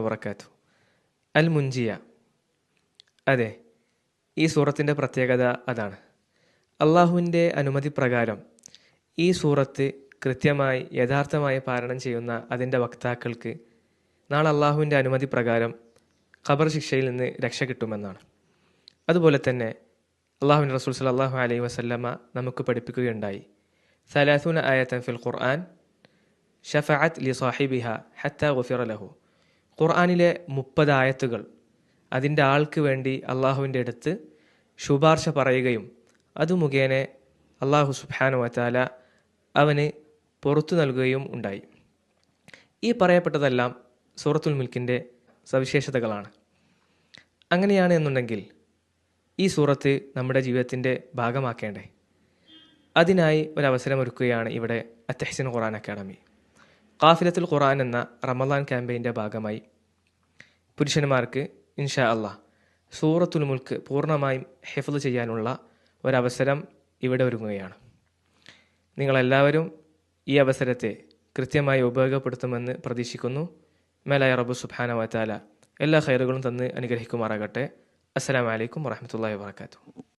വബറകാതുഹു. അൽ മുൻജിയ. അതെ, ഈ സൂറത്തിൻ്റെ പ്രത്യേകത അതാണ്. അള്ളാഹുവിൻ്റെ അനുമതി പ്രകാരം ഈ സൂറത്ത് കൃത്യമായി യഥാർത്ഥമായി പാരായണം ചെയ്യുന്ന അതിൻ്റെ വക്താക്കൾക്ക് നാളെ അള്ളാഹുവിൻ്റെ അനുമതി പ്രകാരം ഖബർ ശിക്ഷയിൽ നിന്ന് രക്ഷ കിട്ടുമെന്നാണ്. അതുപോലെ തന്നെ അള്ളാഹുവിൻ്റെ റസൂൽ സല്ലല്ലാഹു അലൈഹി വസല്ലമ നമുക്ക് പഠിപ്പിക്കുകയുണ്ടായി, സലാസൂന ആയത്തൻ ഫിൽ ഖുർആൻ ഷഫഅത്ത് ലി സാഹിബിഹ ഹത്ത ഗുഫിറ ലഹു. ഖുർആനിലെ 30 ആയത്തുകൾ അതിൻ്റെ ആൾക്ക് വേണ്ടി അള്ളാഹുവിൻ്റെ അടുത്ത് ശുപാർശ പറയുകയും അത് മുഖേന അള്ളാഹു സുബ്ഹാനഹു വതആല അവന് പുറത്തു നൽകുകയും ഉണ്ടായി. ഈ പറയപ്പെട്ടതെല്ലാം സൂറത്തുൽ മുൽക്കിൻ്റെ സവിശേഷതകളാണ്. അങ്ങനെയാണ് എന്നുണ്ടെങ്കിൽ ഈ സൂറത്ത് നമ്മുടെ ജീവിതത്തിൻ്റെ ഭാഗമാക്കേണ്ടേ? അതിനായി ഒരവസരമൊരുക്കുകയാണ് ഇവിടെ അത്തഹ്സീൻ ഖുർആൻ അക്കാഡമി. ഖാഫിലത്തുൽ ഖുർആൻ എന്ന റമദാൻ ക്യാമ്പയിൻ്റെ ഭാഗമായി പുരുഷന്മാർക്ക് ഇൻഷാ അള്ളാഹ് സൂറത്തുൽ മുൽക്ക് പൂർണ്ണമായും ഹിഫ്ള് ചെയ്യാനുള്ള ഒരവസരം ഇവിടെ ഒരുങ്ങുകയാണ്. നിങ്ങളെല്ലാവരും ഈ അവസരത്തെ കൃത്യമായി ഉപയോഗപ്പെടുത്തുമെന്ന് പ്രതീക്ഷിക്കുന്നു. മേലായ റബ്ബ് സുബ്ഹാനഹു വതആല എല്ലാ ഖൈറുകളും തന്ന് അനുഗ്രഹിക്കുമാറാകട്ടെ. അസ്സലാമു അലൈക്കും വറഹ്മത്തുള്ളാഹി വബറകാതുഹു.